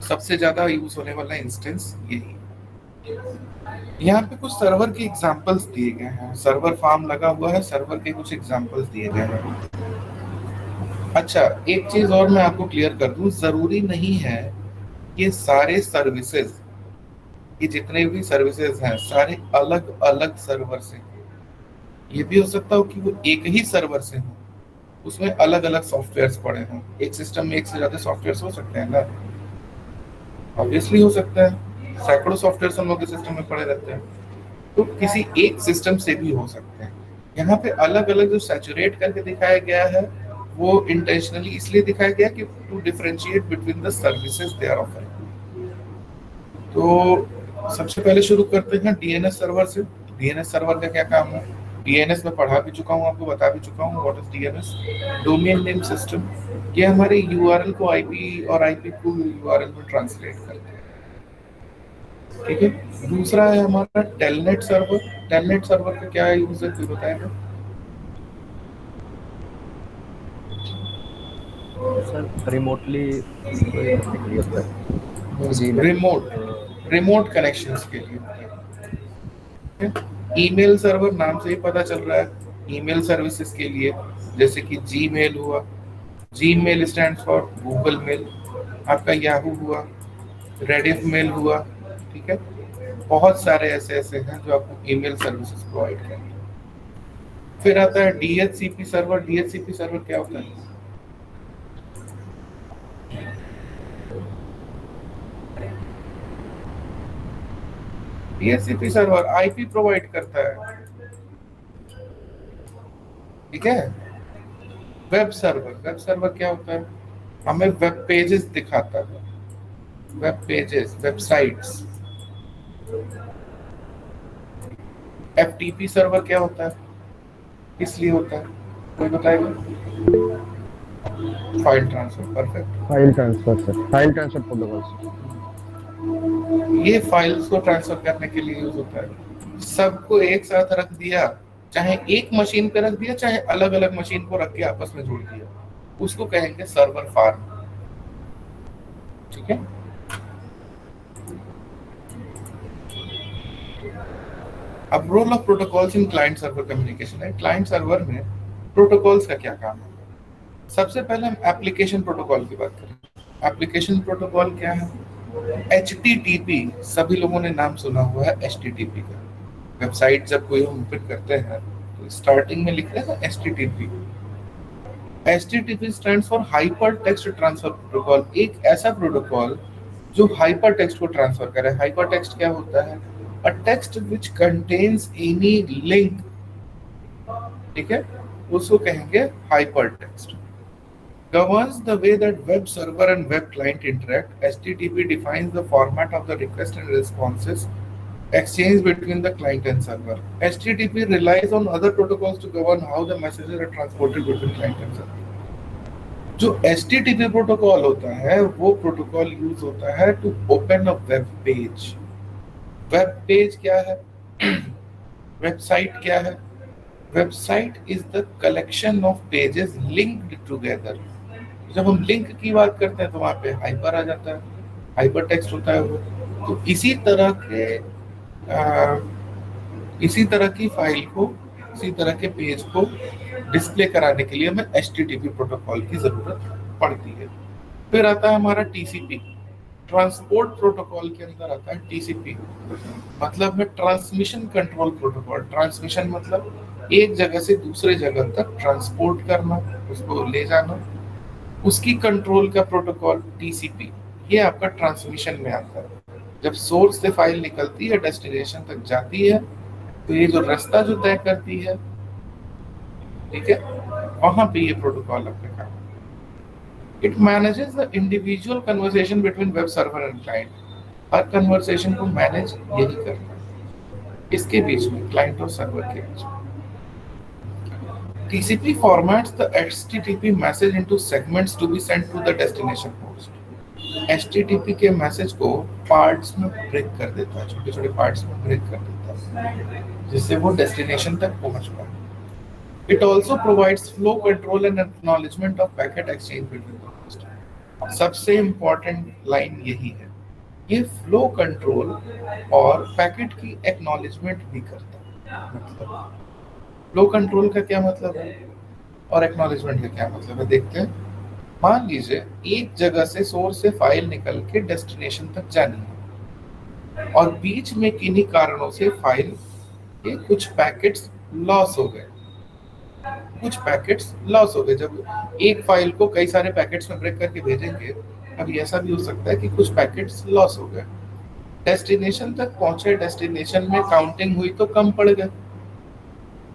सबसे ज्यादा यूज होने वाला इंस्टेंस यही। यहाँ पे कुछ सर्वर के एग्जांपल्स दिए गए हैं, सर्वर फार्म लगा हुआ है, सर्वर के कुछ एग्जांपल्स दिए गए हैं। अच्छा, एक चीज और मैं आपको क्लियर कर दूं, जरूरी नहीं है ये सारे सर्विसेज, ये जितने भी सर्विसेज हैं सारे अलग अलग सर्वर से। ये भी हो सकता हो कि वो एक ही सर्वर से हो, उसमें अलग अलग सॉफ्टवेयर्स पड़े हों। एक सिस्टम में एक से ज्यादा सॉफ्टवेयर्स हो सकते हैं ना, ऑब्वियसली हो सकता है, सैकड़ों सॉफ्टवेयर हम लोग के सिस्टम में पड़े रहते हैं, तो किसी एक सिस्टम से भी हो सकते हैं। यहाँ पे अलग अलग जो सैचुरेट करके दिखाया गया है वो इंटेंशनली इसलिए दिखाया गया कि to differentiate between the services they are offering. तो सबसे पहले शुरू करते हैं डीएनएस सर्वर से। डीएनएस सर्वर का क्या काम है? डीएनएस में पढ़ा भी चुका हूँ, आपको बता भी चुका हूँ what is DNS, domain name system. ये हमारे यूआरएल को आईपी और आईपी को यूआरएल में ट्रांसलेट करते हैं। ठीक है, दूसरा है हमारा टेलनेट सर्वर। टेलनेट सर्वर का क्या यूज है, कोई बताएगा? सर रिमोटली कोई करने के लिए होता है, जीमेल। रिमोट, रिमोट कनेक्शंस के लिए होता है। ईमेल सर्वर नाम से ही पता चल रहा है, ईमेल सर्विसेज के लिए, जैसे कि जीमेल हुआ, Gmail stand for Google mail, आपका याहू हुआ, रेडिफ मेल हुआ। ठीक है, बहुत सारे ऐसे ऐसे हैं जो आपको ईमेल सर्विसेज प्रोवाइड करते हैं। फिर आता है डीएचसीपी सर्वर। डीएचसीपी सर्वर क्या होता है? डीएचसीपी सर्वर आईपी प्रोवाइड करता है। ठीक है, वेब सर्वर, वेब सर्वर क्या होता है? हमें वेब पेजेस दिखाता है, web pages, websites. FTP server क्या होता है, किस लिए होता है, कोई बताएगा? File transfer, perfect. File transfer sir, file transfer protocol sir. ये फाइल्स को ट्रांसफर करने के लिए यूज होता है। सबको एक साथ रख दिया, चाहे एक मशीन पे रख दिया चाहे अलग अलग मशीन को रख के आपस में जोड़ दिया, उसको कहेंगे सर्वर फार्म। ठीक है, अब role of protocols in client server communication है। क्लाइंट सर्वर में प्रोटोकॉल्स का क्या काम है? सबसे पहले हम एप्लीकेशन प्रोटोकॉल की बात करें। एप्लीकेशन प्रोटोकॉल क्या है? HTTP, सभी लोगों ने नाम सुना हुआ है HTTP का। वेबसाइट जब कोई हम ओपन करते हैं तो स्टार्टिंग में लिखते हैं HTTP। HTTP stands for hyper text transfer protocol. एक ऐसा प्रोटोकॉल जो हाइपर टेक्स्ट को ट्रांसफर करे। हाइपर टेक्स्ट क्या होता है? A text which contains any link. ठीक है, उसको कहेंगे hyper text. Governs the way that web server and web client interact. HTTP defines the format of the request and responses exchange between the client and server. HTTP relies on other protocols to govern how the messages are transported between client and server. जो HTTP protocol होता है वो protocol use होता है to open a web page. Web page क्या है? Website क्या है? Website is the collection of pages linked together. जब हम लिंक की बात करते हैं तो वहां पे हाइपर आ जाता है, हाइपर टेक्स्ट होता है वो। तो इसी तरह की फाइल को, इसी तरह के पेज को डिस्प्ले कराने के लिए हमें HTTP प्रोटोकॉल की जरूरत पड़ती है। फिर आता है हमारा TCP। ट्रांसपोर्ट प्रोटोकॉल के अंदर आता है TCP, मतलब है ट्रांसमिशन कंट्रोल प्रोटोकॉल। ट्रांसमिशन मतलब एक जगह से दूसरे जगह तक ट्रांसपोर्ट करना, उसको ले जाना, उसकी कंट्रोल का प्रोटोकॉल TCP। ये आपका ट्रांसमिशन में आता है। जब सोर्स से फाइल निकलती है डेस्टिनेशन तक जाती है तो ये जो रास्ता जो तय करती है, ठीक है, वहां पे ये प्रोटोकॉल आपका काम। It manages the individual conversation between web server and client. Her conversation को मैनेज यही करना है, इसके बीच में, क्लाइंट और सर्वर के बीच में। TCP formats the HTTP message into segments to be sent to the destination host. HTTP के मैसेज को पार्ट्स में ब्रेक कर देता है, छोटे छोटे पार्ट्स में ब्रेक कर देता है, जिससे वो डेस्टिनेशन तक पहुंच पाए। It also provides flow control and acknowledgement of packet exchange between the host. सबसे इंपॉर्टेंट लाइन यही है। ये फ्लो कंट्रोल और पैकेट की एक्नॉलेजमेंट भी करता है। मतलब फ्लो कंट्रोल का क्या मतलब है और एक्नॉलेजमेंट का क्या मतलब है, देखते हैं। मान लीजिए एक जगह से सोर्स से फाइल निकल के डेस्टिनेशन तक जानी है और बीच में किन्हीं कारणों से फाइल के कुछ पैकेट्स लॉस हो गए। कुछ पैकेट्स लॉस हो गए। जब एक फाइल को कई सारे पैकेट्स में ब्रेक करके भेजेंगे, अभी ऐसा भी हो सकता है कि कुछ पैकेट्स लॉस हो गए। डेस्टिनेशन तक पहुंचे, डेस्टिनेशन में काउंटिंग हुई तो कम पड़ गए,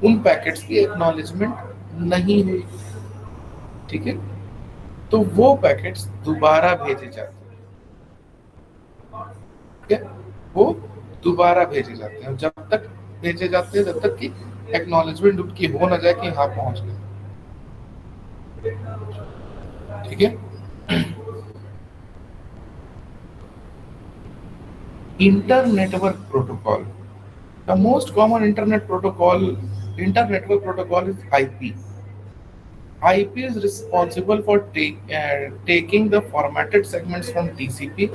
उन पैकेट्स की एक्नॉलेजमेंट नहीं हुई। ठीक है, तो वो पैकेट्स दोबारा भेजे जाते हैं। ठीक है, वो दोबारा भेजे जाते हैं। जब तक भेजे जाते हैं जब तक कि एक्नॉलेजमेंट उनकी हो ना जाए कि हाँ पहुंच गए। ठीक है, inter network protocol. The most common internet network protocol is IP. IP is responsible for taking the formatted segments from TCP,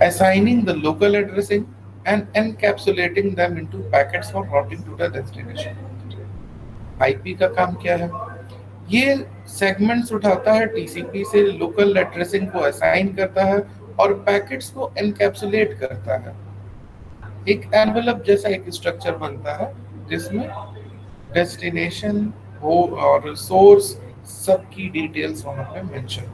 assigning the local addressing, and encapsulating them into packets for routing to the destination. IP का काम क्या है? ये segments उठाता है TCP से, local addressing को assign करता है और पैकेट्स को एनकैप्सुलेट करता है। एक एनवेलप जैसा एक स्ट्रक्चर बनता है जिसमें डेस्टिनेशन हो और सोर्स सबकी डिटेल्स वहां पे मेंशन।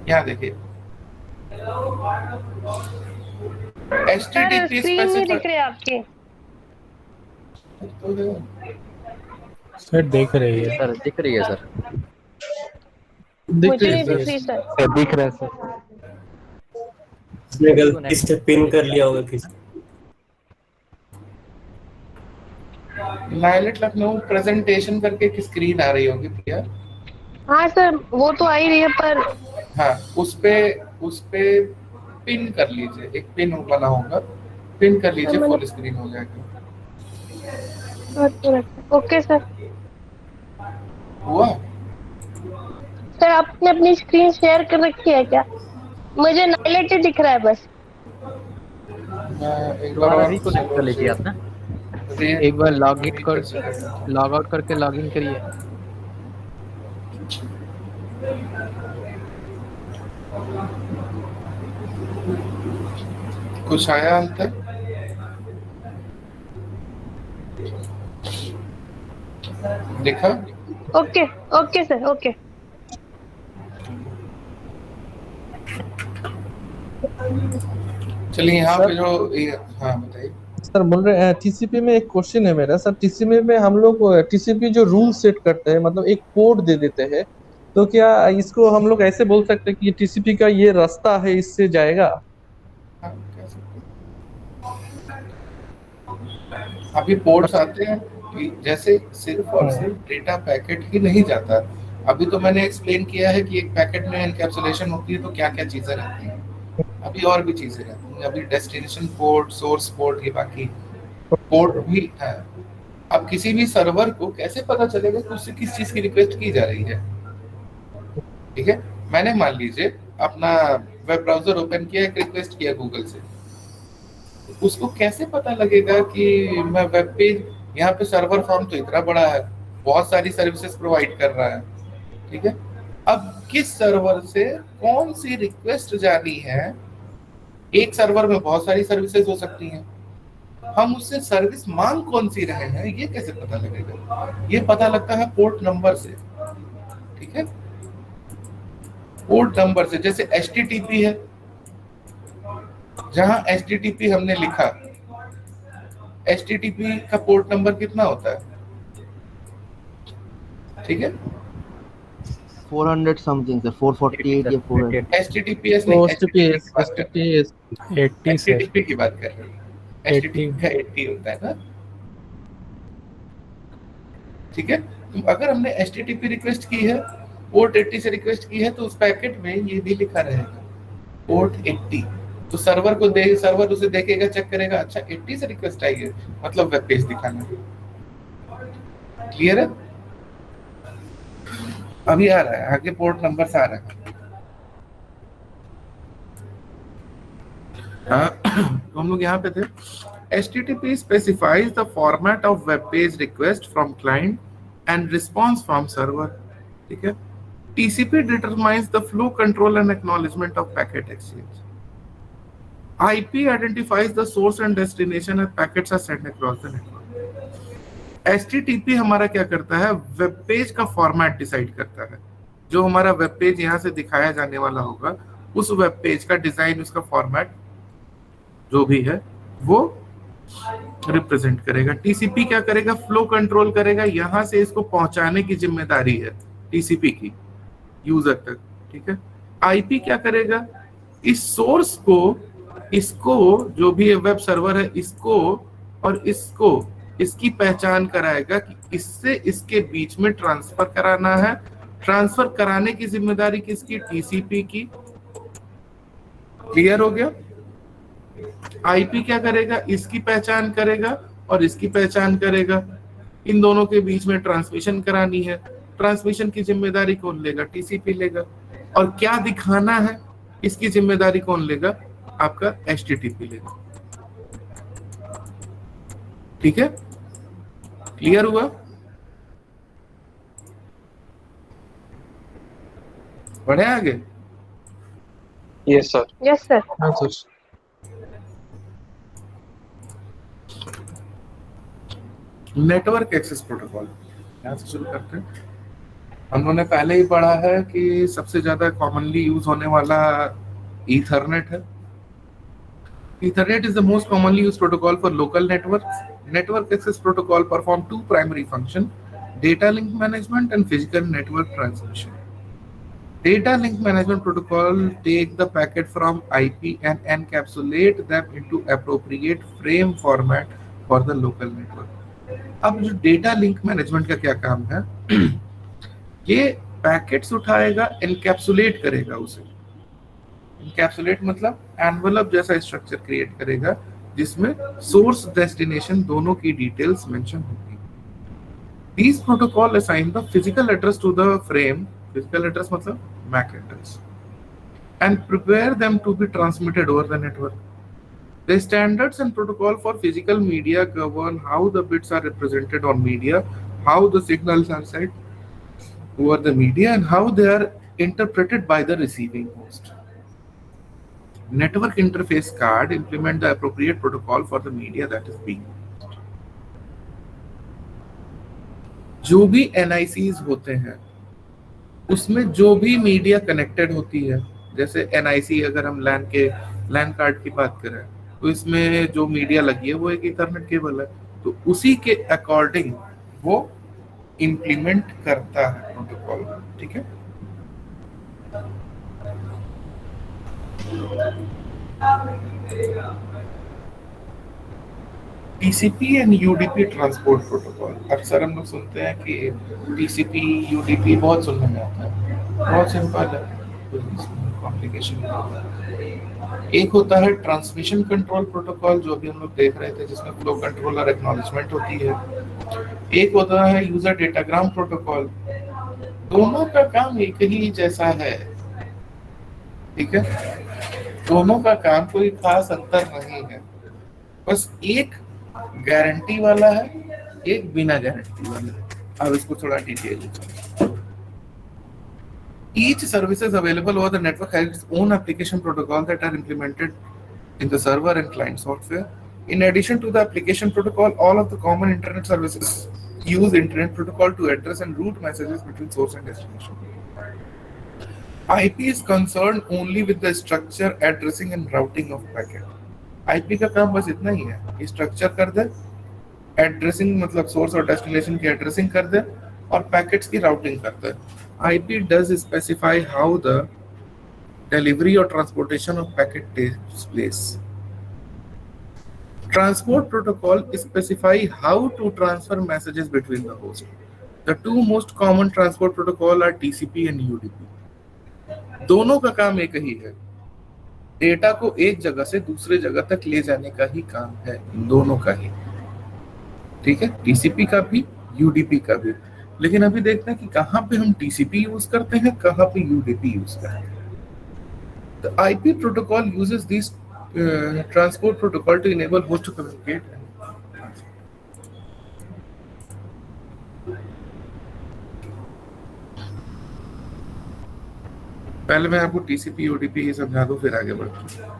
यहाँ देखिए सर HTTP स्क्रीन नहीं दिख रहे आपके। सर देख रही है, सर दिख रही है सर। मुझे नहीं दिख रही सर। दिख रहा है सर। इसने गलती से पिन कर लिया होगा किसी। नाइलेट लखनऊ प्रेजेंटेशन करके एक स्क्रीन आ रही होगी प्रिया। हाँ सर वो तो आ ही रही है पर हाँ, उस पे पिन कर लीजिए, एक पिन बना होगा, पिन कर लीजिए, फुल स्क्रीन हो जाएगा। Okay sir. हुआ? सर आपने अपनी स्क्रीन शेयर कर रखी है क्या? मुझे नाइलेट ही दिख रहा है बस। मैं एक बार दोबारा और रिकनेक्ट कर लीजिए आप ना, एक बार लॉग आउट करके लॉग इन करिए। कुछ आया अंतर? देखा? Okay okay sir okay. चलिए यहाँ पे जो हाँ बताइए सर बोल रहे हैं टीसीपी में एक क्वेश्चन है मेरा सर। टीसीपी में हम लोग टीसीपी जो रूल सेट करते हैं, मतलब एक कोड दे देते हैं, तो क्या इसको हम लोग ऐसे बोल सकते हैं कि टीसीपी का ये रास्ता है, इससे जाएगा? हाँ, कह सकते हैं। अभी पोर्ट्स आते हैं कि जैसे सिर्फ और सिर्फ डेटा पैकेट ही नहीं जाता। अभी तो मैंने एक्सप्लेन किया है कि एक पैकेट में एनकैप्सुलेशन होती है तो क्या क्या चीजें रहती हैं। अभी और भी चीजें रहती हैं। अभी डेस्टिनेशन पोर्ट, सोर्स पोर्ट, ये बाकी पोर्ट भी है। अब किसी भी सर्वर को कैसे पता चलेगा कि उससे किस चीज की रिक्वेस्ट की जा रही है? ठीक है, मैंने मान लीजिए अपना वेब ब्राउजर ओपन किया, एक रिक्वेस्ट किया गूगल से, उसको कैसे पता लगेगा कि मैं वेब पेज, यहाँ पे सर्वर फॉर्म तो इतना बड़ा है, बहुत सारी सर्विसेज प्रोवाइड कर रहा है। ठीक है, अब किस सर्वर से कौन सी रिक्वेस्ट जानी है? एक सर्वर में बहुत सारी सर्विसेज हो सकती हैं, हम उससे सर्विस मांग कौन सी रहे हैं ये कैसे पता लगेगा? ये पता लगता है पोर्ट नंबर से। ठीक है, पोर्ट नंबर से। जैसे HTTP है, जहां HTTP हमने लिखा, HTTP का पोर्ट नंबर कितना होता है? नहीं, ठीक है, 400 समथिंग सर, 448 या 400। HTTPS तो नहीं, HTTPS 80 से HTTP की बात कर रहे हैं। HTTP का 80 होता है ना। ठीक है, तो अगर हमने HTTP रिक्वेस्ट की है, पोर्ट 80 से रिक्वेस्ट की है, तो उस पैकेट में ये भी लिखा रहेगा पोर्ट 80। तो सर्वर उसे देखेगा, चेक करेगा, अच्छा 80 से रिक्वेस्ट आई है, मतलब वेब पेज दिखाना है। क्लियर है? अभी आ रहा है, आगे पोर्ट नंबर आ रहा है। तो हम लोग यहाँ पे थे। HTTP specifies the format of web page request from client and response from server, ठीक है। TCP determines the flow control and acknowledgement of packet exchange. IP identifies the source and destination and packets are sent across the network. HTTP हमारा क्या करता है, web page का format decide करता है। जो हमारा वेब पेज यहाँ से दिखाया जाने वाला होगा, उस वेब पेज का डिजाइन, उसका फॉर्मेट जो भी है वो रिप्रेजेंट करेगा। टीसीपी क्या करेगा, फ्लो कंट्रोल करेगा, यहां से इसको पहुंचाने की जिम्मेदारी है टीसीपी की यूजर तक, ठीक है। आईपी क्या करेगा, इस सोर्स को, इसको, जो भी वेब सर्वर है, इसको और इसको, इसकी पहचान कराएगा कि इससे इसके बीच में ट्रांसफर कराना है। ट्रांसफर कराने की जिम्मेदारी किसकी, टीसीपी की। क्लियर हो गया। आईपी क्या करेगा, इसकी पहचान करेगा और इसकी पहचान करेगा। इन दोनों के बीच में ट्रांसमिशन करानी है। ट्रांसमिशन की जिम्मेदारी कौन लेगा, टीसीपी लेगा। और क्या दिखाना है, इसकी जिम्मेदारी कौन लेगा, आपका एचटीटीपी लेगा। ठीक है, क्लियर हुआ। बढ़े आगे। Yes sir. Yes sir. हाँ सर। नेटवर्क एक्सेस प्रोटोकॉल यहाँ से शुरू करते हैं। हमने पहले ही पढ़ा है कि सबसे ज्यादा कॉमनली यूज होने वाला ईथरनेट है। Ethernet is the most commonly used protocol for local networks. Network access protocol perform two primary functions: data link management and physical network transmission. Data link management protocol take the packet from IP and encapsulate them into appropriate frame format for the local network. अब जो data link management का क्या काम है, ये packets उठाएगा, encapsulate करेगा उसे। एनकैप्सुलेट मतलब एनवेलप जैसा स्ट्रक्चर क्रिएट करेगा जिसमें सोर्स डेस्टिनेशन दोनों की डिटेल्स मेंशन होगी। These protocol assign the physical address to the frame, physical address मतलब MAC address, and prepare them to be transmitted over the network. The standards and protocol for physical media govern how the bits are represented on media, how the signals are sent over the media, and how they are interpreted by the receiving host. Network interface card implement the appropriate protocol for the media that is being used. जो भी NICs होते हैं उसमें जो भी media connected होती है, जैसे NIC अगर हम लैन कार्ड की बात करें तो इसमें जो मीडिया लगी है वो एक ईथरनेट केबल है, तो उसी के अकॉर्डिंग वो इंप्लीमेंट करता है प्रोटोकॉल। ठीक है, TCP and UDP transport protocol. अक्सर हम लोग सुनते हैं कि TCP UDP बहुत सुनने में आता है, बहुत सिंपल है, कॉम्प्लिकेशन। एक होता है ट्रांसमिशन कंट्रोल प्रोटोकॉल जो भी हम लोग देख रहे थे, जिसमें फ्लो कंट्रोल और एक्नॉलेजमेंट होती है। एक होता है यूजर डेटाग्राम प्रोटोकॉल। दोनों का काम एक ही जैसा है, ठीक है, दोनों का काम कोई खास अंतर नहीं है, बस एक गारंटी वाला है, एक बिना गारंटी वाला है। अब इसको थोड़ा detail. Each services available over the network has its own application protocol that are implemented in the server and client software. In addition to the application protocol, all of the common internet services use internet protocol to address and route messages between source and destination. IP is concerned only with the structure, addressing and routing of packet. IP का काम बस इतना ही है, structure कर दे, addressing मतलब source और destination की addressing कर दे और पैकेट्स की राउटिंग कर दे। IP does specify how the delivery or transportation of packet takes place. Transport protocol specify how to transfer messages between the hosts. The two most common transport protocol are TCP and UDP. दोनों का काम एक ही है, data को एक जगह से दूसरे जगह तक ले जाने का ही काम है, दोनों का ही। ठीक है, TCP का भी UDP का भी। लेकिन अभी देखते हैं कि कहाँ पे हम टीसीपी यूज करते हैं, कहाँ पे यूडीपी यूज करते हैं। The IP protocol uses these transport protocol to enable host to communicate. पहले मैं आपको TCP UDP ये समझा दूं, फिर आगे बढ़ते हैं।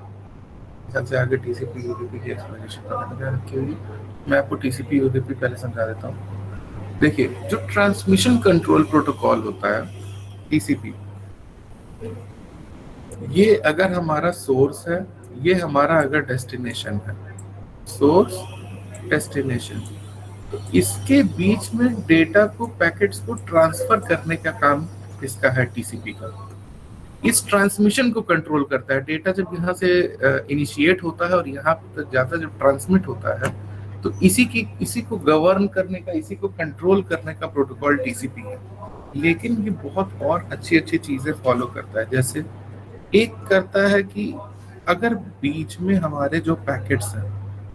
सबसे आगे TCP UDP की एक्सप्लेनेशन रखी हुई, मैं आपको TCP UDP पहले समझा देता हूँ। देखिए, जो ट्रांसमिशन कंट्रोल प्रोटोकॉल होता है TCP, ये अगर हमारा सोर्स है, ये हमारा अगर डेस्टिनेशन है, सोर्स डेस्टिनेशन, तो इसके बीच में डेटा को, पैकेट्स को ट्रांसफर करने का काम इसका है टीसीपी का। इस ट्रांसमिशन को कंट्रोल करता है। डेटा जब यहाँ से इनिशिएट होता है और यहाँ तक जाता है, जब ट्रांसमिट होता है, तो इसी को गवर्न करने का, इसी को कंट्रोल करने का प्रोटोकॉल टीसीपी है। लेकिन ये बहुत और अच्छी अच्छी चीजें फॉलो करता है। जैसे एक करता है कि अगर बीच में हमारे जो पैकेट्स हैं,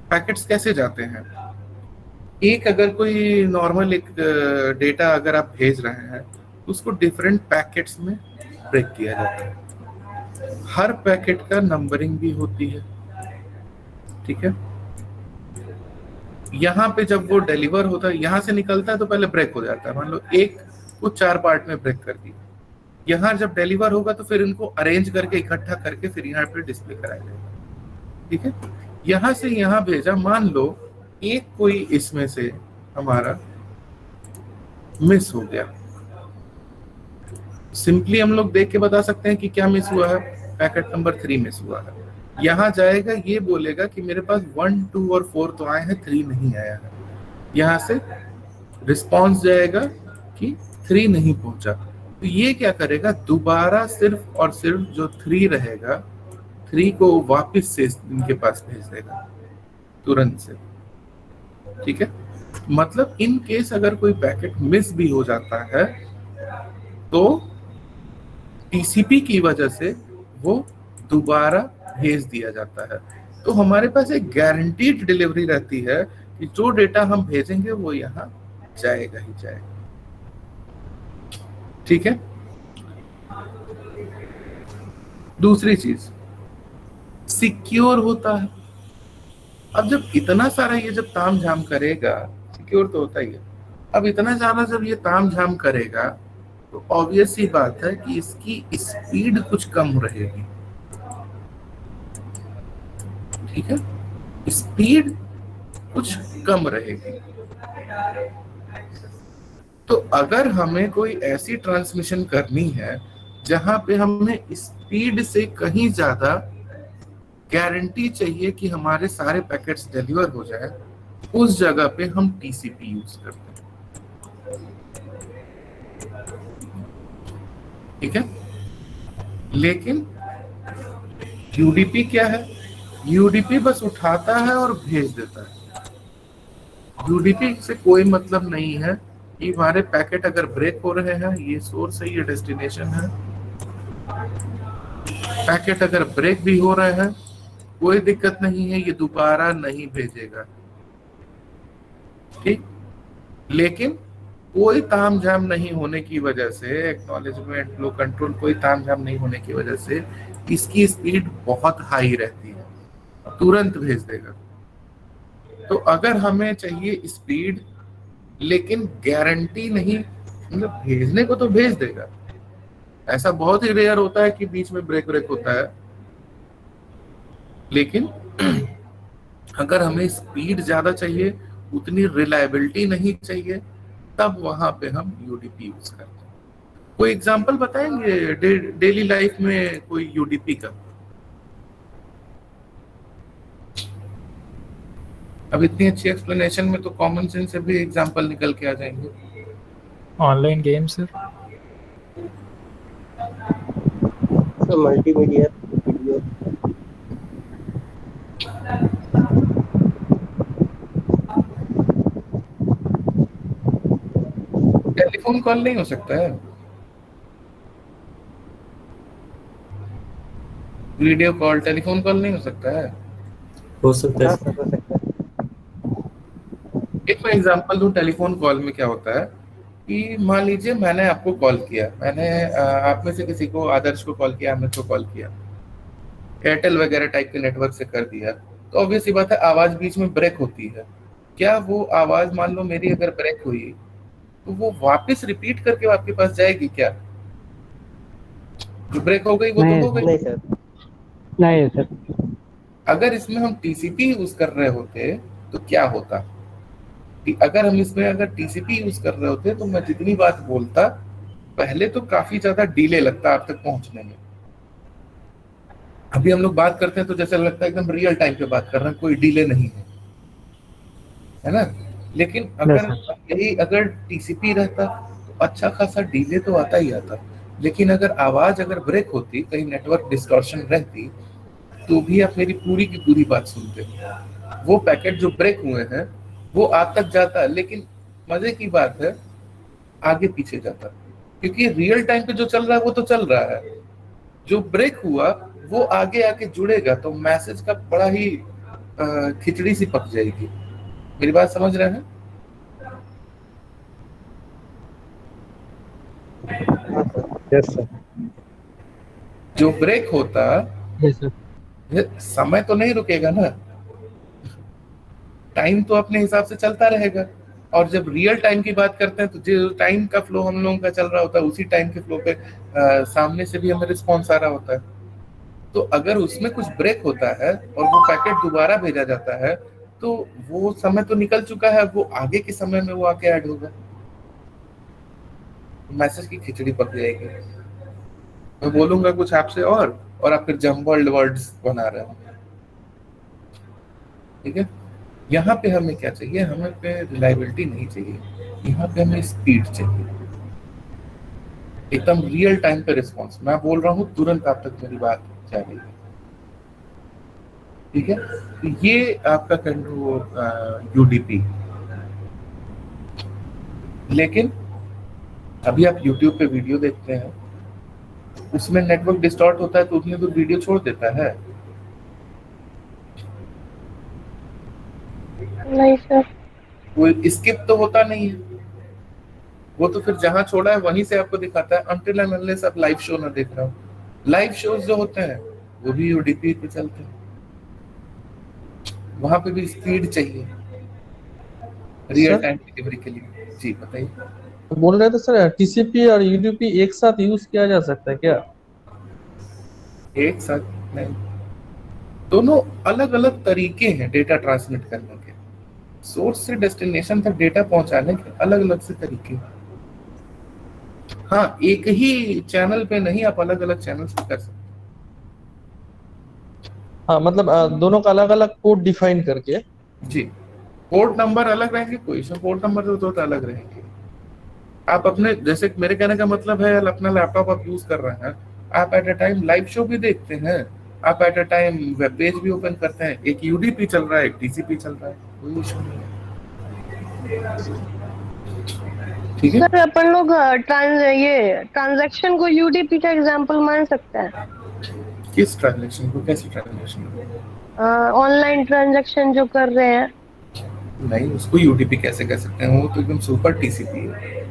पैकेट्स कैसे जाते हैं, एक अगर कोई नॉर्मल एक डेटा अगर आप भेज रहे हैं, उसको डिफरेंट पैकेट्स में ब्रेक किया जाता है। हर पैकेट का नंबरिंग भी होती है, ठीक है। यहाँ पे जब वो डिलीवर होता है, यहाँ से निकलता है तो पहले ब्रेक हो जाता है। मान लो एक को 4 पार्ट में ब्रेक कर दिया, यहाँ जब डिलीवर होगा तो फिर इनको अरेंज करके, इकट्ठा करके फिर यहाँ पे डिस्प्ले कराया जाएगा, ठीक है। यहाँ से यहाँ भेजा, मान लो एक कोई इसमें से हमारा मिस हो गया, सिंपली हम लोग देख के बता सकते हैं कि क्या मिस हुआ है। पैकेट नंबर 3 मिस हुआ है। यहाँ जाएगा, ये बोलेगा कि मेरे पास 1, 2 और 4 तो आए हैं, 3 नहीं आया है। यहाँ से रिस्पॉन्स जाएगा कि 3 नहीं पहुंचा, तो ये क्या करेगा, दोबारा सिर्फ और सिर्फ जो 3 रहेगा, 3 को वापस से इनके पास भेज देगा तुरंत से, ठीक है। मतलब इन केस अगर कोई पैकेट मिस भी हो जाता है तो टीसीपी की वजह से वो दोबारा भेज दिया जाता है। तो हमारे पास एक गारंटीड डिलीवरी रहती है कि जो डेटा हम भेजेंगे वो यहाँ जाएगा ही जाएगा, ठीक है। दूसरी चीज, सिक्योर होता है। अब जब इतना सारा ये जब ताम झाम करेगा, सिक्योर तो होता ही है। अब इतना ज्यादा जब ये ताम झाम करेगा तो ऑब्वियस सी बात है कि इसकी स्पीड कुछ कम रहेगी, ठीक है। स्पीड कुछ कम रहेगी। तो अगर हमें कोई ऐसी ट्रांसमिशन करनी है जहां पे हमें स्पीड से कहीं ज्यादा गारंटी चाहिए कि हमारे सारे पैकेट्स डिलीवर हो जाए, उस जगह पे हम टीसीपी यूज करते हैं, ठीक है। लेकिन यूडीपी क्या है, यूडीपी बस उठाता है और भेज देता है। यूडीपी से कोई मतलब नहीं है कि हमारे पैकेट अगर ब्रेक हो रहे हैं, ये सोर्स है, ये डेस्टिनेशन है, पैकेट अगर ब्रेक भी हो रहे हैं कोई दिक्कत नहीं है, ये दोबारा नहीं भेजेगा, ठीक। लेकिन कोई तामझाम नहीं होने की वजह से, एक्नॉलेजमेंट, फ्लो कंट्रोल, कोई तामझाम नहीं होने की वजह से इसकी स्पीड बहुत हाई रहती है, तुरंत भेज देगा। तो अगर हमें चाहिए स्पीड लेकिन गारंटी नहीं, मतलब भेजने को तो भेज देगा, ऐसा बहुत ही रेयर होता है कि बीच में ब्रेक होता है, लेकिन अगर हमें स्पीड ज्यादा चाहिए, उतनी रिलायबिलिटी नहीं चाहिए, तब वहां पे हम यूडीपी यूज करते हैं। कोई एग्जांपल बताएंगे डेली लाइफ में कोई यूडीपी का? अब इतनी अच्छी एक्सप्लेनेशन में तो कॉमन सेंस से भी एग्जांपल निकल के आ जाएंगे। Online game sir, multimedia video, telephone call नहीं हो सकता है, वीडियो कॉल, टेलीफोन कॉल नहीं हो सकता है। हो सकता है। एक मैं एग्जांपल दूं, टेलीफोन कॉल में क्या होता है कि मान लीजिए मैंने आपको कॉल किया, मैंने आप में से किसी को, आदर्श को कॉल किया, अमित को कॉल किया, एयरटेल वगैरह टाइप के नेटवर्क से कर दिया, तो ऑब्वियस सी बात है आवाज बीच में ब्रेक होती है। क्या वो आवाज मान लो मेरी अगर ब्रेक हुई तो वो वापस रिपीट करके आपके पास जाएगी क्या? जो ब्रेक हो गई वो तो हो गई। नहीं सर, नहीं सर। अगर इसमें हम टीसीपी यूज कर रहे होते तो क्या होता कि अगर हम इसमें अगर टीसीपी यूज कर रहे होते तो मैं जितनी बात बोलता पहले तो काफी ज्यादा डिले लगता आप तक पहुंचने में। अभी हम लोग बात करते हैं तो जैसा लगता है एकदम रियल टाइम पे बात कर रहे हैं, कोई डिले नहीं है ना? लेकिन अगर टीसीपी रहता तो अच्छा खासा डिले तो आता ही आता। लेकिन अगर आवाज अगर ब्रेक होती, कहीं नेटवर्क डिस्टॉर्शन रहती, तो भी आप मेरी पूरी की पूरी बात सुनते। वो पैकेट जो ब्रेक हुए हैं वो आप तक जाता, लेकिन मजे की बात है आगे पीछे जाता, क्योंकि रियल टाइम पे जो चल रहा है वो तो चल रहा है, जो ब्रेक हुआ वो आगे आके जुड़ेगा, तो मैसेज का बड़ा ही खिचड़ी सी पक जाएगी। मेरी बात समझ रहे हैं? Yes sir. जो ब्रेक होता यस सर। ये समय तो नहीं रुकेगा ना, टाइम तो अपने हिसाब से चलता रहेगा। और जब रियल टाइम की बात करते हैं तो जो टाइम का फ्लो हम लोगों का चल रहा होता है उसी टाइम के फ्लो पे सामने से भी हमें रिस्पॉन्स आ रहा होता है। तो अगर उसमें कुछ ब्रेक होता है और वो पैकेट दोबारा भेजा जाता है तो वो समय तो निकल चुका है, वो आगे के समय में वो आके ऐड होगा, मैसेज की खिचड़ी पक जाएगी। मैं बोलूंगा कुछ आपसे और आप फिर जम्बल्ड वर्ड्स बना रहे हो। ठीक है, यहाँ पे हमें क्या चाहिए? हमें पे रिलायबिलिटी नहीं चाहिए, यहाँ पे हमें स्पीड चाहिए, एकदम रियल टाइम पे रिस्पॉन्स। मैं बोल रहा हूँ तुरंत आप तक मेरी बात जा रही है। ठीक है, तो ये आपका यूडीपी। लेकिन अभी आप YouTube पे वीडियो देखते हैं, उसमें नेटवर्क डिस्टॉर्ट होता है तो उसमें तो वीडियो छोड़ देता है। नहीं सर। कोई स्किप तो होता नहीं है, वो तो फिर जहां छोड़ा है वहीं से आपको दिखाता है, अनटिल एंड अनलेस आप लाइव शो ना देख रहे हो। लाइव शोज जो होते हैं वो भी यूडीपी पे चलते हैं, वहां पे भी स्पीड चाहिए रियल टाइम डिलीवरी के लिए। जी बताइए। बोल रहे थे सर टीसीपी और यूडीपी एक साथ यूज किया जा सकता है क्या? एक साथ नहीं, दोनों अलग अलग तरीके हैं डेटा ट्रांसमिट करने के, सोर्स से डेस्टिनेशन तक डेटा पहुंचाने के अलग अलग से तरीके। हाँ, एक ही चैनल पे नहीं, आप अलग अलग चैनल से कर सकते। हाँ मतलब दोनों का अलग अलग कोड डिफाइन करके। जी, पोर्ट नंबर अलग रहेंगे, कोई सा पोर्ट नंबर तो अलग रहेंगे। आप अपने, जैसे मेरे कहने का मतलब है अपना लैपटॉप आप यूज कर रहे हैं, आप at a time live show भी देखते हैं, आप at a time web page भी ओपन करते हैं, एक यूडीपी चल रहा है एक टीसीपी चल रहा है, कोई इशू नहीं है। ठीक है सर अपन लोग ये ट्रांजैक्शन को यूडीपी का एग्जांपल मान सकते हैं? किस ट्रांजैक्शन को? कैसी ट्रांजैक्शन को? ऑनलाइन ट्रांजैक्शन जो कर रहे हैं। नहीं, उसको यूडीपी कैसे कह सकते हैं? वो तो एकदम सुपर टीसीपी है।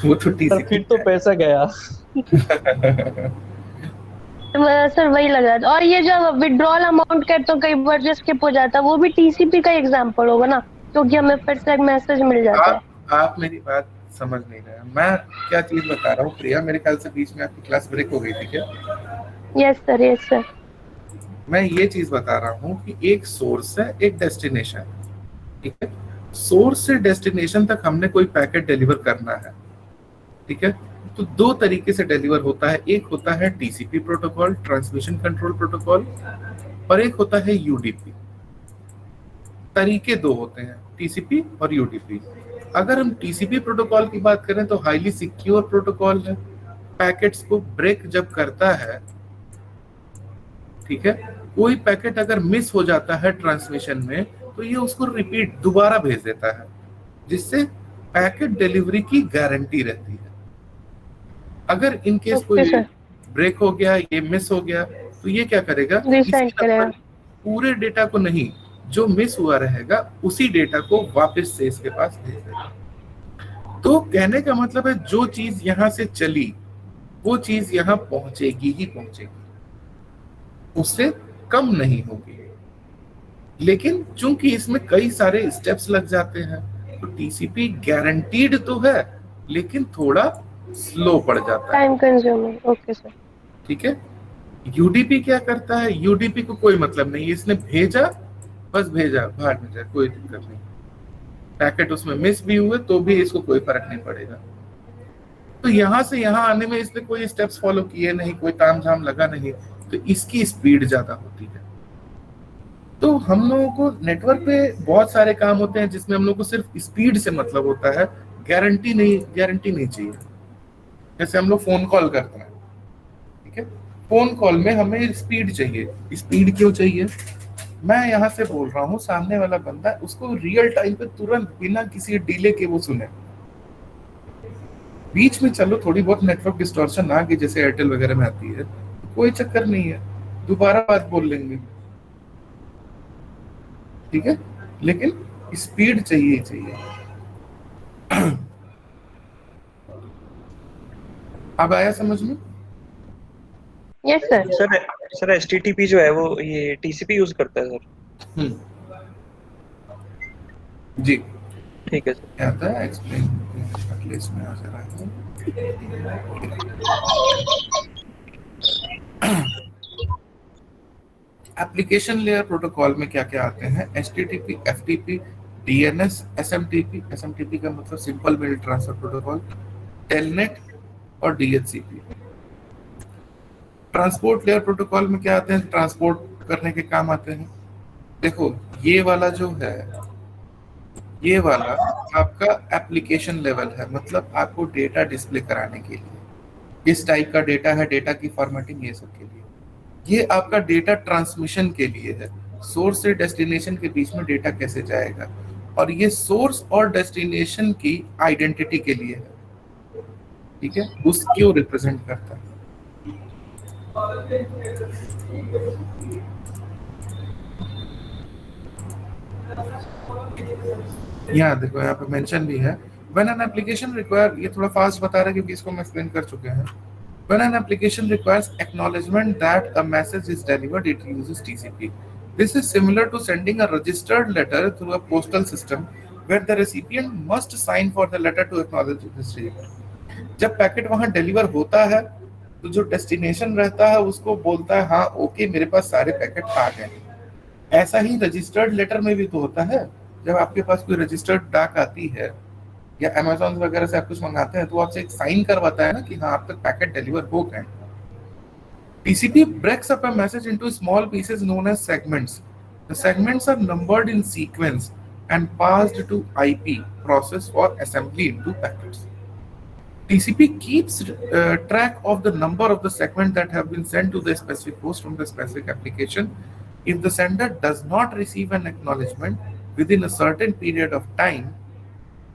वो तो टीसीपी फिर तो पैसा गया। सर वही लग रहा था। और ये जो विड्रॉल अमाउंट कहते हो कई बार जो स्किप हो जाता है वो भी टीसीपी का एग्जांपल होगा ना, क्योंकि हमें फिर से मैसेज मिल जाता है। आप मेरी बात समझ नहीं रहे। मैं क्या चीज बता रहा हूँ प्रिया, मेरे ख्याल से बीच में आपकी क्लास ब्रेक हो गई थी क्या? Yes sir, yes sir. मैं ये चीज बता रहा हूँ कि एक सोर्स है एक डेस्टिनेशन, ठीक है? सोर्स से डेस्टिनेशन तक हमने कोई पैकेट डिलीवर करना है, ठीक है? तो दो तरीके से डिलीवर होता है, एक होता है TCP protocol, transmission control protocol, और एक होता है यूडीपी। तरीके दो होते हैं, टीसीपी और यूडीपी। अगर हम टीसीपी प्रोटोकॉल की बात करें तो हाईली सिक्योर प्रोटोकॉल है। पैकेट्स को ब्रेक जब करता है, ठीक है, कोई पैकेट अगर मिस हो जाता है ट्रांसमिशन में तो ये उसको रिपीट दोबारा भेज देता है, जिससे पैकेट डिलीवरी की गारंटी रहती है। अगर इन केस कोई ब्रेक हो गया, ये मिस हो गया, तो ये क्या करेगा? पूरे डेटा को नहीं, जो मिस हुआ रहेगा उसी डेटा को वापस से इसके पास भेज देगा। तो कहने का मतलब है जो चीज यहां से चली वो चीज यहां पहुंचेगी ही पहुंचेगी, उससे कम नहीं होगी। लेकिन चूंकि इसमें कई सारे स्टेप्स लग जाते हैं तो टीसीपी गारंटीड तो है लेकिन थोड़ा स्लो पड़ जाता है। Time consuming. Okay sir. ठीक है। यूडीपी क्या करता है, यूडीपी को कोई मतलब नहीं, इसने भेजा बस भेजा, बाहर में जाए कोई दिक्कत नहीं, पैकेट उसमें मिस भी हुए तो भी इसको कोई फर्क नहीं पड़ेगा। तो यहां से यहां आने में इसने कोई स्टेप्स फॉलो किए नहीं, कोई तामझाम लगा नहीं, तो इसकी स्पीड ज्यादा होती है। तो हम लोगों को नेटवर्क पे बहुत सारे काम होते हैं जिसमें हम लोग को सिर्फ स्पीड से मतलब होता है, गारंटी नहीं चाहिए। जैसे हम लोग फोन कॉल करते हैं, ठीक है, फोन कॉल में हमें स्पीड चाहिए। स्पीड क्यों चाहिए? मैं यहाँ से बोल रहा हूँ, सामने वाला बंदा उसको रियल टाइम पे तुरंत बिना किसी डिले के वो सुने। बीच में चलो थोड़ी बहुत नेटवर्क डिस्टॉर्शन आ गई जैसे एयरटेल वगैरह में आती है, कोई चक्कर नहीं है, दोबारा बात बोल लेंगे, ठीक है, लेकिन स्पीड चाहिए ही चाहिए। अब आया समझ में? Yes sir. सर एचटीटीपी जो है वो ये टीसीपी यूज करता है सर। जी ठीक है सर। क्या आता है एक्सप्लेन एटलीस्ट में आ रहा है। एप्लीकेशन लेयर प्रोटोकॉल में क्या क्या आते हैं? HTTP, FTP, DNS, SMTP. SMTP का मतलब simple mail transfer protocol, telnet और डीएचसीपी। ट्रांसपोर्ट लेयर प्रोटोकॉल में क्या आते हैं? ट्रांसपोर्ट करने के काम आते हैं। देखो ये वाला जो है, ये वाला आपका एप्लीकेशन लेवल है, मतलब आपको डेटा डिस्प्ले कराने के लिए, किस टाइप का डेटा है, डेटा की फॉर्मेटिंग, ये सब के लिए। ये आपका डेटा ट्रांसमिशन के लिए है, सोर्स से डेस्टिनेशन के बीच में डेटा कैसे जाएगा, और ये सोर्स और डेस्टिनेशन की आइडेंटिटी के लिए है, ठीक है, उसको रिप्रेजेंट करता है। यहाँ देखो, यहाँ पे मेंशन भी है, व्हेन एन एप्लीकेशन रिक्वायर, ये थोड़ा फास्ट बता रहा है क्योंकि इसको हम एक्सप्लेन कर चुके हैं। When an application requires acknowledgement that a message is delivered, it uses TCP. This is similar to sending a registered letter through a postal system where the recipient must sign for the letter to acknowledge the receiver. जब packet वहां deliver होता है तो जो destination रहता है उसको बोलता है हाँ ओके मेरे पास सारे पैकेट आ गए। ऐसा ही रजिस्टर्ड लेटर में भी तो होता है, जब आपके पास कोई रजिस्टर्ड डाक आती है या अमेज़न वगैरह से आप कुछ मंगाते हैं तो आपसे एक साइन करवाता है ना कि हाँ आप तक पैकेट डिलीवर हो गए। TCP breaks up a message into small pieces known as segments. The segments are numbered in sequence and passed to IP process for assembly into packets. TCP keeps track of the number of the segments that have been sent to the specific host from the specific application. If the sender does not receive an acknowledgement within a certain period of time,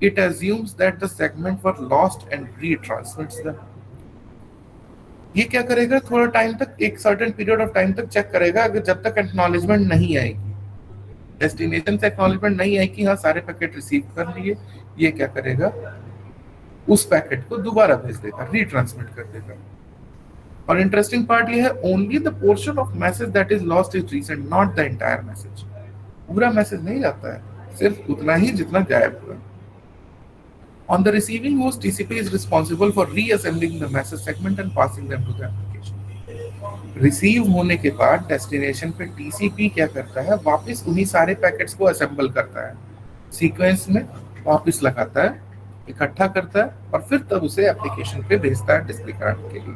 it assumes that the segment were lost and retransmits them. ये क्या करेगा? थोड़ा time तक, एक certain period of time तक check करेगा, अगर जब तक एक्नॉलेजमेंट नहीं आएगी, डेस्टिनेशन से एक्नॉलेजमेंट नहीं आएगी, हाँ सारे पैकेट रिसीव कर लिए, ये क्या करेगा? उस पैकेट को दोबारा भेज देगा, रीट्रांसमिट कर देगा। और इंटरेस्टिंग पार्ट ये है, only the portion of message that is lost is recent, not the entire message. पूरा मैसेज नहीं जाता है, सिर्फ उतना ही जितना गायब हुआ। On the receiving host, TCP is responsible for reassembling the message segment and passing them to the application. Receive होने के बाद destination पे TCP क्या करता है? वापस उन्हीं सारे पैकेट्स को असेंबल करता है, सीक्वेंस में वापस लगाता है, इकट्ठा करता है और फिर तब उसे एप्लीकेशन पे भेजता है डिस्प्ले कराने के लिए।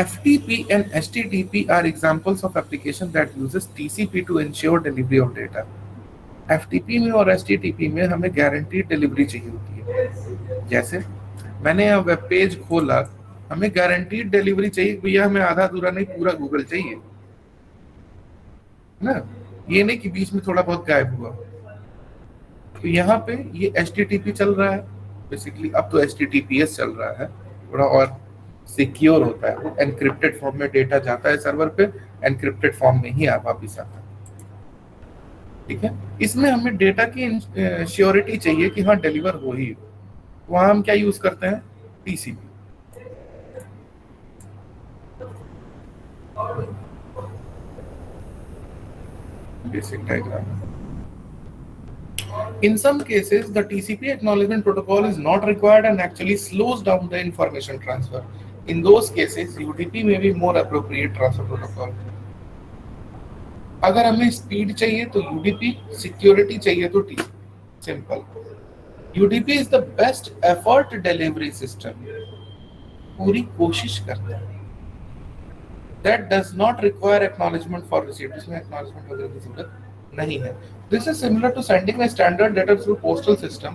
FTP and HTTP are examples of application that uses TCP to ensure delivery of data. FTP में और HTTP में हमें गारंटीड डिलीवरी चाहिए होती है। जैसे मैंने वेब पेज खोला, हमें गारंटीड डिलीवरी चाहिए, भैया हमें आधा अधूरा नहीं पूरा गूगल चाहिए ना, ये नहीं कि बीच में थोड़ा बहुत गायब हुआ। तो यहाँ पे ये HTTP चल रहा है बेसिकली, अब तो HTTPS चल रहा है, थोड़ा और सिक्योर होता है, वो एनक्रिप्टेड फॉर्म में डेटा जाता है सर्वर पे, एनक्रिप्टेड फॉर्म में ही वापिस आता है, ठीक है। इसमें हमें डेटा की श्योरिटी चाहिए कि हाँ डिलीवर हो ही। वहां हम क्या यूज करते हैं? TCP. Basic diagram. In some cases, the TCP acknowledgement protocol is not required and actually slows down the information transfer. In those cases, UDP may be more appropriate transfer protocol. अगर हमें speed चाहिए तो UDP, security चाहिए तो TCP। Simple. UDP is the best effort delivery system. पूरी कोशिश करता है। That does not require acknowledgement for receipt. इसमें acknowledgement वगैरह की जरूरत नहीं है। This is similar to sending a standard letter through postal system.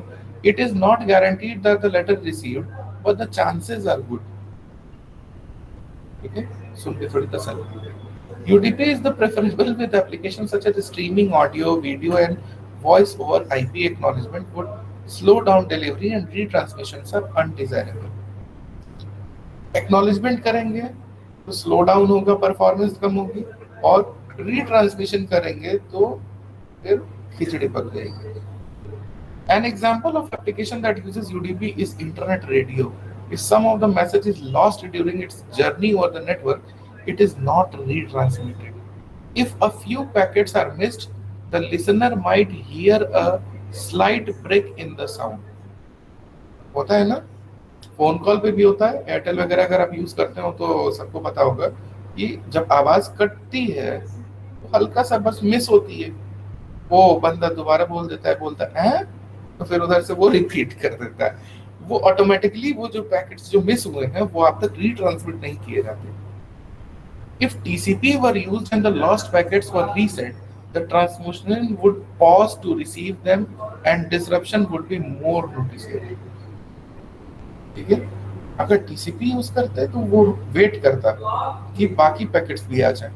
It is not guaranteed that the letter received, but the chances are good. ठीक है? सुन के थोड़ी तसल्ली। UDP is the preferable with applications such as streaming audio, video, and voice over IP acknowledgement would slow down delivery and retransmissions are undesirable. Acknowledgement करेंगे तो slow down होगा, performance कम होगी, और रीट्रांसमिशन करेंगे तो फिर खिचड़ी पक जाएगी। An example of application that uses UDP is internet radio. If some of the message is lost during its journey over the network, it is not retransmitted. If a few packets are missed, the listener might hear a slight break in the sound. होता है ना, phone call पे भी होता है। Airtel वगैरह अगर आप यूज करते हो तो सबको पता होगा कि जब आवाज कटती है तो हल्का सा बस मिस होती है, वो बंदा दोबारा बोल देता है, बोलता है तो फिर उधर से वो रिपीट कर देता है। वो ऑटोमेटिकली वो जो पैकेट्स जो मिस हुए हैं वो आप तक रीट्रांसमिट नहीं किए जाते। If TCP were used and the lost packets were reset, the transmission would pause to receive them and disruption would be more noticeable. ठीक है, अगर TCP यूज करते हैं तो वो वेट करता कि बाकी पैकेट्स भी आ जाएं,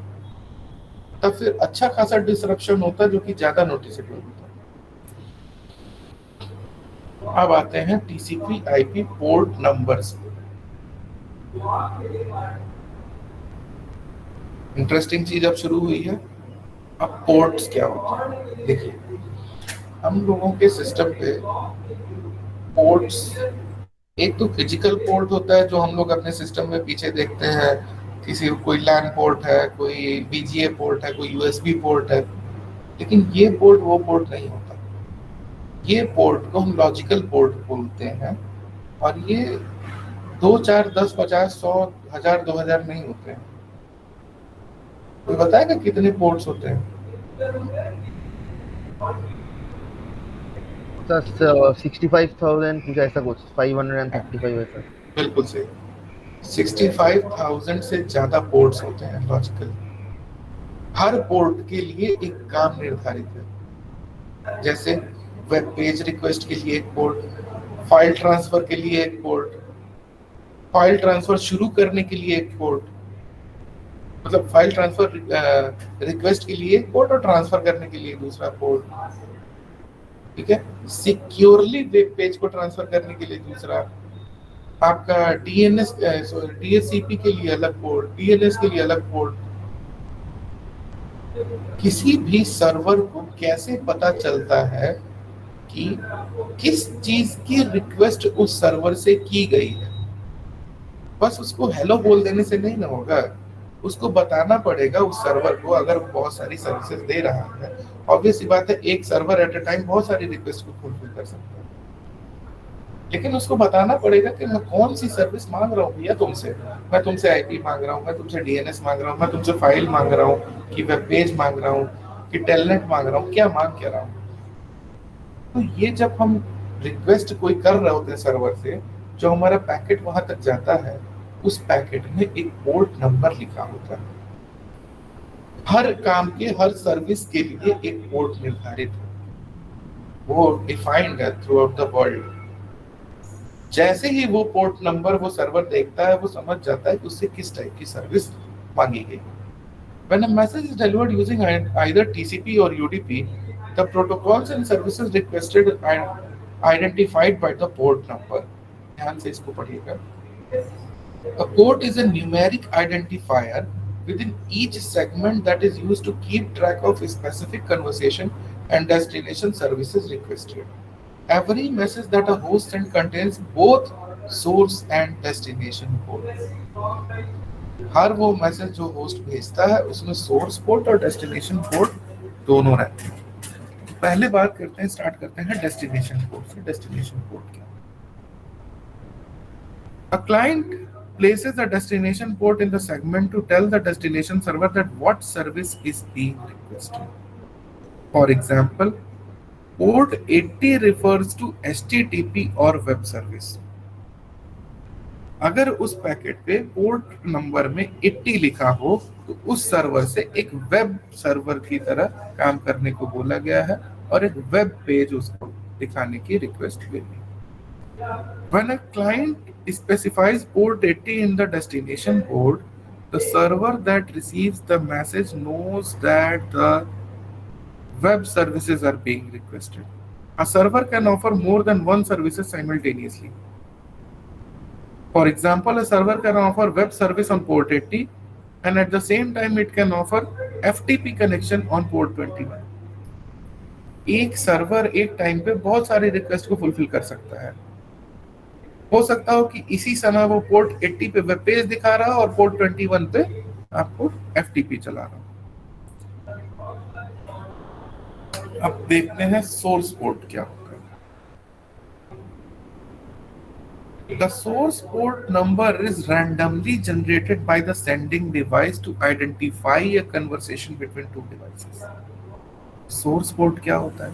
तब फिर अच्छा खासा डिसरप्शन होता जो कि ज्यादा नोटिसेबल होता। अब आते हैं TCP IP port numbers. Interesting चीज अब शुरू हुई है। अब पोर्ट्स क्या होता है देखिए, हम लोगों के सिस्टम पे पोर्ट्स, एक तो फिजिकल पोर्ट होता है जो हम लोग अपने सिस्टम में पीछे देखते हैं, किसी कोई लैन पोर्ट है, कोई VGA पोर्ट है, कोई USB पोर्ट है, लेकिन ये पोर्ट वो पोर्ट नहीं होता। ये पोर्ट को हम लॉजिकल पोर्ट बोलते हैं, और ये 2, 4, 10, 50, 100, 1000, 2000 नहीं होते हैं। कोई बताएगा कितने पोर्ट्स होते हैं? सर 65,000 कुछ ऐसा, कुछ 535 ऐसा। बिल्कुल सही, 65,000 से ज्यादा पोर्ट्स होते हैं लॉजिकल। हर पोर्ट के लिए एक काम निर्धारित है, जैसे वेब पेज रिक्वेस्ट के लिए एक पोर्ट, फाइल ट्रांसफर के लिए एक पोर्ट, फाइल ट्रांसफर शुरू करने के लिए एक पोर्ट, मतलब फाइल ट्रांसफर रिक्वेस्ट के लिए एक पोर्ट और ट्रांसफर करने के लिए दूसरा पोर्ट। ठीक है, सिक्योरली वेब पेज को ट्रांसफर करने के लिए दूसरा, आपका DHCP के लिए अलग पोर्ट, DNS के लिए अलग पोर्ट। किसी भी सर्वर को कैसे पता चलता है कि किस चीज की रिक्वेस्ट उस सर्वर से की गई है? बस उसको हेलो बोल देने से नहीं ना होगा, उसको बताना पड़ेगा उस सर्वर को। अगर बहुत सारी सर्विसेज दे रहा है, ऑब्वियस बात है एक सर्वर एट अ टाइम बहुत सारी रिक्वेस्ट को फुलफिल कर सकता है, लेकिन उसको बताना पड़ेगा कि मैं कौन सी सर्विस मांग रहा हूँ भैया तुमसे। मैं तुमसे IP मांग रहा हूँ, मैं तुमसे DNS मांग रहा हूँ, मैं तुमसे फाइल मांग रहा हूँ, कि वेब पेज मांग रहा हूँ, कि टेलनेट मांग रहा हूँ, क्या मांग क्या रहा हूँ। तो ये जब हम रिक्वेस्ट कोई कर रहे होते हैं सर्वर से, जो हमारा पैकेट वहां तक जाता है, उस पैकेट में एक पोर्ट नंबर लिखा होता है। हर काम के, हर सर्विस के लिए एक पोर्ट निर्धारित है, वो डिफाइंड है थ्रू आउट द वर्ल्ड। जैसे ही वो पोर्ट नंबर वो सर्वर देखता है, वो समझ जाता है कि उससे किस टाइप की सर्विस मांगी गई। When a message is delivered using either TCP or UDP, the protocols and services requested are identified by the port number. ध्यान से इसको पढ़िएगा। A port is a numeric identifier within each segment that is used to keep track of a specific conversation and destination services requested. every message that a host sends contains both source and destination port. हर वो message जो host भेजता है उसमें source port और destination port दोनों रहते हैं। पहले बात करते हैं, स्टार्ट करते हैं डेस्टिनेशन पोर्ट से। डेस्टिनेशन पोर्ट क्या? A client places a destination port in the segment to tell the destination server that what service is being requested. For example, port 80 refers to HTTP or web service. अगर उस packet पे port number में 80 लिखा हो तो उस server से एक वेब सर्वर की तरह काम करने को बोला गया है और एक वेब पेज उसको दिखाने की रिक्वेस्ट मिली। When a client specifies port 80 in the destination port, the server that receives the message knows that the web services are being requested. A server can offer more than one services simultaneously. For example, a server can offer web service on port 80 and at the same time it can offer FTP connection on port 21. एक server एक time पे बहुत सारी request को fulfil कर सकता है। हो सकता हो कि इसी समय वो पोर्ट 80 पे वेब पेज दिखा रहा हो और पोर्ट 21 पे आपको FTP चला रहा हो। अब देखते हैं सोर्स पोर्ट क्या होता है। The source port number is randomly generated by the sending device to identify a conversation between two devices. Source port क्या होता है?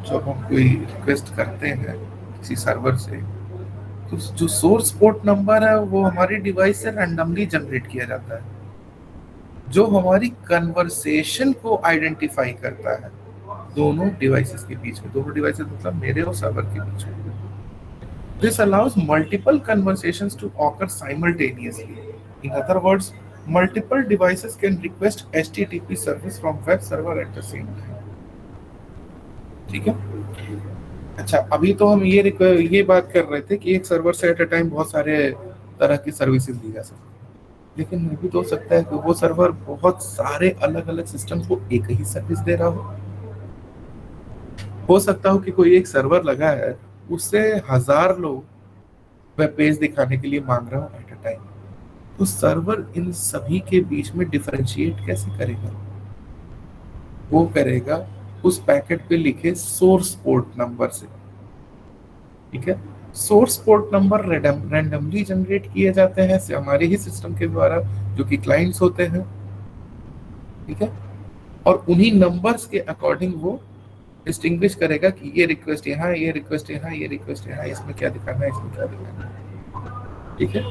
जब हम कोई रिक्वेस्ट करते हैं किसी सर्वर से तो जो सोर्स पोर्ट नंबर है वो हमारी डिवाइस से रैंडमली जनरेट किया जाता है जो हमारी कन्वर्सेशन को आइडेंटिफाई करता है दोनों डिवाइसेस के बीच में। दोनों डिवाइसेस मतलब मेरे और सर्वर के बीच में। This allows multiple conversations to occur simultaneously. In other words, multiple devices can request HTTP service from web server at the same time. ठीक है? अच्छा, अभी तो हम ये बात कर रहे थे कि एक सर्वर से एट अ टाइम बहुत सारे तरह की सर्विसेज दी जा सकती है, लेकिन ये भी तो हो सकता है कि वो सर्वर बहुत सारे अलग अलग सिस्टम को एक ही सर्विस दे रहा हो सकता हो कि कोई एक सर्वर लगा है उससे 1000 लोग वेब पेज दिखाने के लिए मांग रहा हो एट अ टाइम, तो सर्वर इन सभी के बीच में डिफरेंशिएट कैसे करेगा? वो करेगा उस पैकेट पे लिखे सोर्स पोर्ट नंबर से। ठीक है, source port number randomly generate किए जाते हैं हमारे ही सिस्टम के द्वारा जो कि क्लाइंट्स होते हैं। ठीक है, और उन्हीं नंबर्स के अकॉर्डिंग वो डिस्टिंग्विश करेगा कि ये रिक्वेस्ट यहाँ, ये रिक्वेस्ट यहाँ, ये रिक्वेस्ट यहाँ, इसमें क्या दिखाना है, इसमें क्या दिखाना है। ठीक है,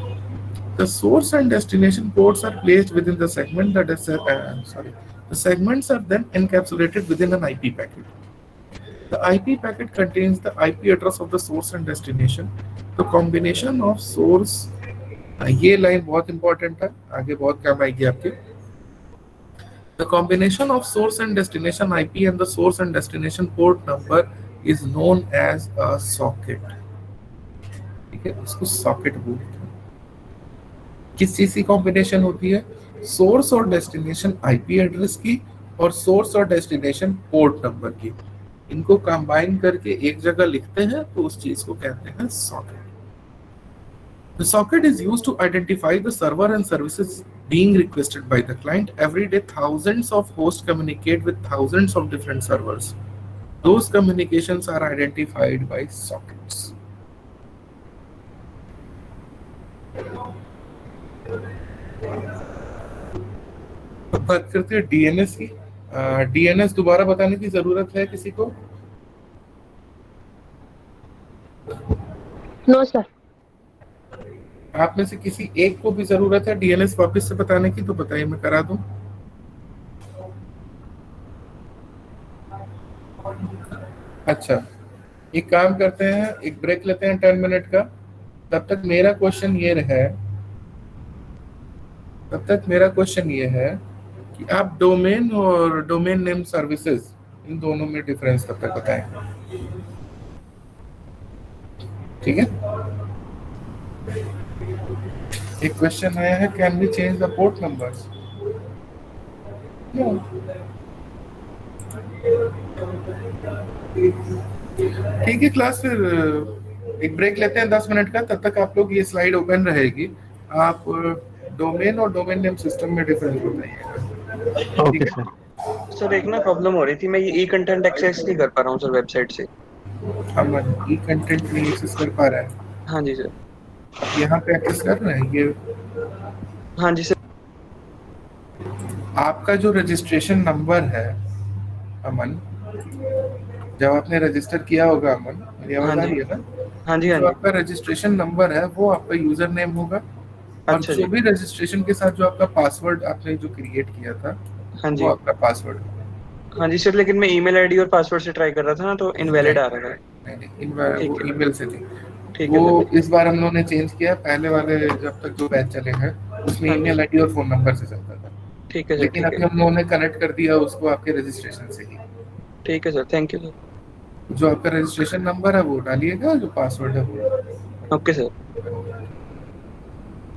the source and destination ports are placed within the segment that is the segments are then encapsulated within an IP packet. The IP packet contains the IP address of the source and destination. The combination of source, ये line बहुत important है, आगे बहुत काम आएगी आपके। The combination of source and destination IP and the source and destination port number is known as a socket. ठीक है, इसको सॉकेट बोलते हैं। किस चीज की कॉम्बिनेशन होती है? सोर्स और डेस्टिनेशन आईपी एड्रेस की और सोर्स और डेस्टिनेशन पोर्ट नंबर की, इनको कंबाइन करके एक जगह लिखते हैं तो उस चीज को कहते हैं socket. The socket is used to identify the server and services being requested by the client. Every day, thousands of hosts communicate with thousands of different servers. Those communications are identified by sockets. बात करते हैं DNS की। DNS दोबारा बताने की जरूरत है किसी को? No sir. आप में से किसी एक को भी जरूरत है डीएनएस वापस से बताने की तो बताइए, मैं करा दूं। अच्छा, एक काम करते हैं, एक ब्रेक लेते हैं 10 मिनट का। तब तक मेरा क्वेश्चन ये है कि आप डोमेन और डोमेन नेम सर्विसेज इन दोनों में डिफरेंस तब तक बताएं। ठीक है, एक क्वेश्चन आया है, can we change the port numbers? ठीक है क्लास, फिर एक ब्रेक लेते हैं 10 मिनट का। तब तक आप लोग ये स्लाइड ओपन रहेगी, आप डोमेन और डोमेन नेम सिस्टम में डिफरेंस बताइएगा। Okay sir. सर एक ना प्रॉब्लम हो रही थी, मैं ये ई कंटेंट एक्सेस नहीं कर पा रहा हूँ सर वेबसाइट से। अमन ई कंटेंट नहीं एक्सेस कर पा रहा है, हाँ जी सर। यहाँ पे एक्सेस कर रहे हैं ये। हाँ जी सर। आपका जो रजिस्ट्रेशन नंबर है अमन, जब आपने रजिस्टर किया होगा अमन, मेरी आवाज आ रही है ना? हाँ जी हाँ जो जी। आपका रजिस्ट्रेशन नंबर है वो आपका यूजर नेम होगा, और अच्छा जो जी। भी रजिस्ट्रेशन के साथ जो आपका पासवर्ड आपने जो क्रिएट किया था हाँ जी। वो आपका पासवर्ड होगा। हाँ जी सर, लेकिन मैं ईमेल आईडी और पासवर्ड से ट्राई कर रहा था ना, तो इनवैलिड आ रहा था। नहीं, इन बार ठीक वो है। ईमेल से नहीं, ठीक है वो सर। इस बार हम लोगों ने चेंज किया। पहले वाले जब तक जो बैच चले हैं उसमें हाँ जी। ईमेल आईडी और फोन नंबर से चलता था, ठीक है सर। लेकिन ठीक अभी है। हम लोगों ने कनेक्ट कर दिया उसको आपके रजिस्ट्रेशन से ही। ठीक है सर, थैंक यू सर। जो आपका रजिस्ट्रेशन नंबर है वो डालिएगा, जो पासवर्ड है वो, ओके सर।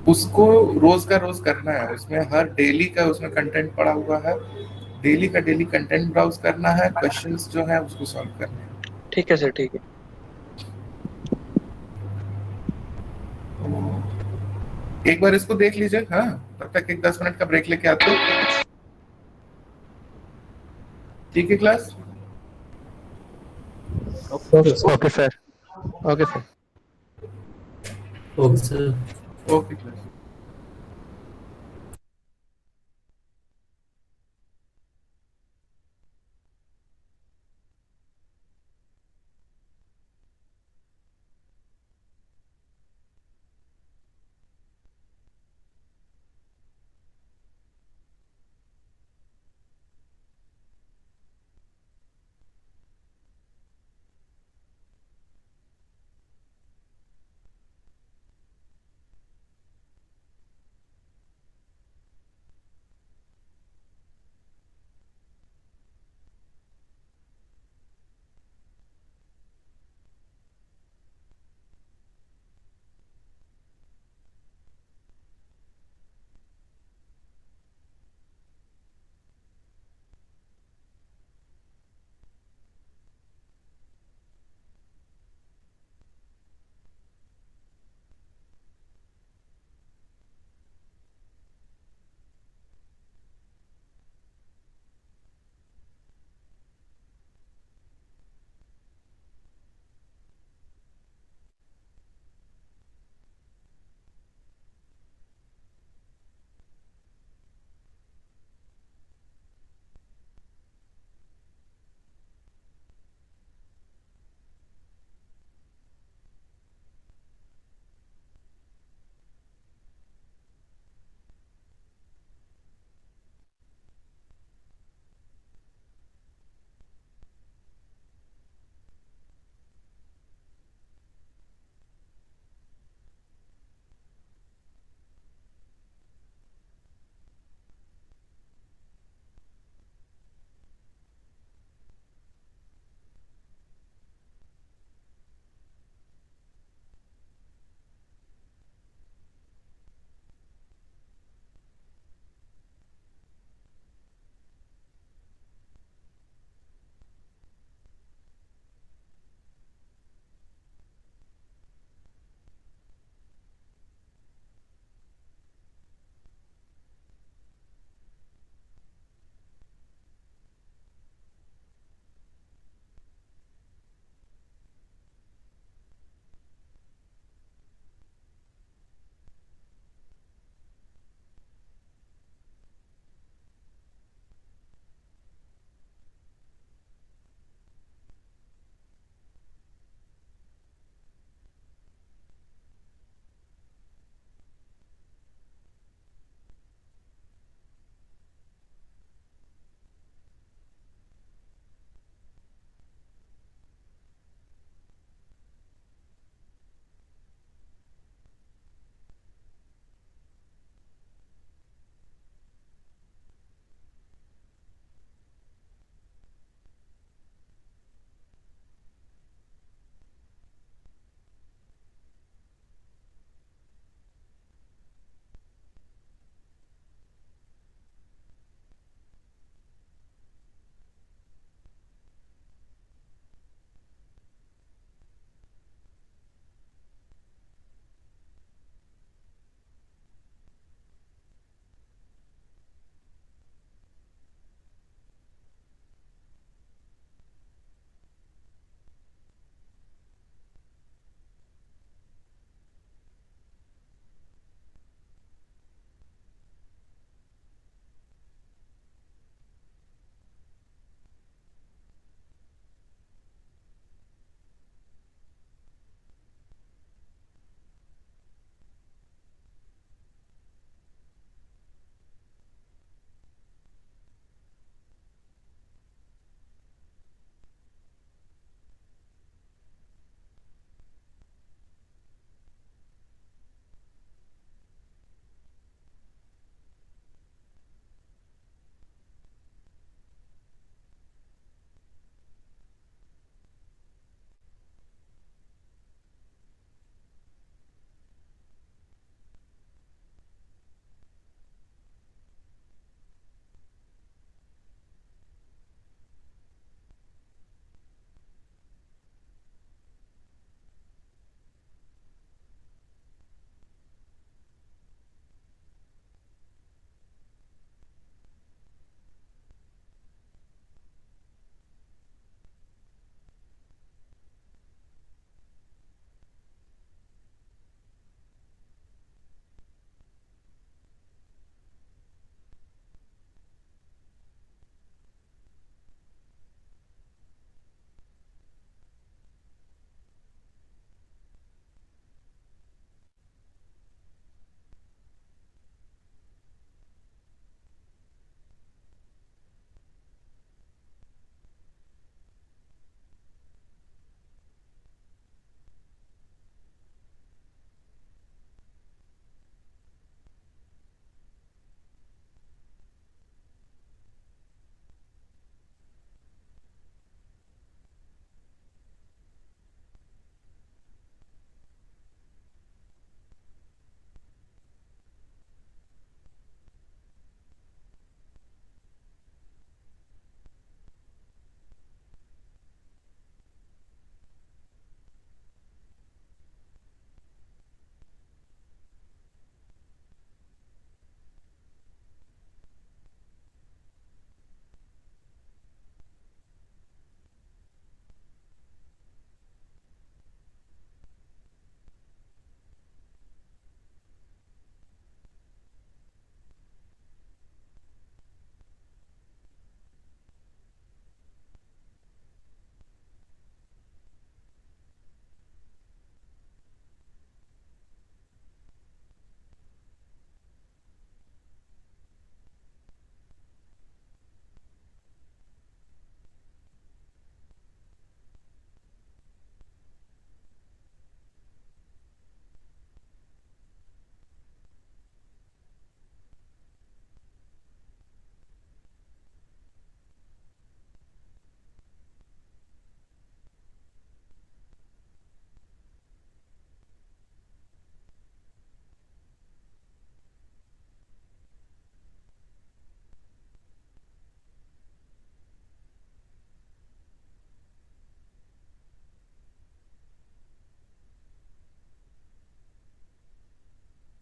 उसको रोज का रोज करना है। उसमें हर डेली का उसमें कंटेंट पड़ा हुआ है, डेली का डेली कंटेंट ब्राउज करना है, क्वेश्चंस जो है उसको सॉल्व करना है। ठीक है सर। ठीक है। एक बार इसको देख लीजिए। हाँ, तब तक एक 10 मिनट का ब्रेक लेके आते हो। ठीक है class? Okay sir. Okay sir. Okay class.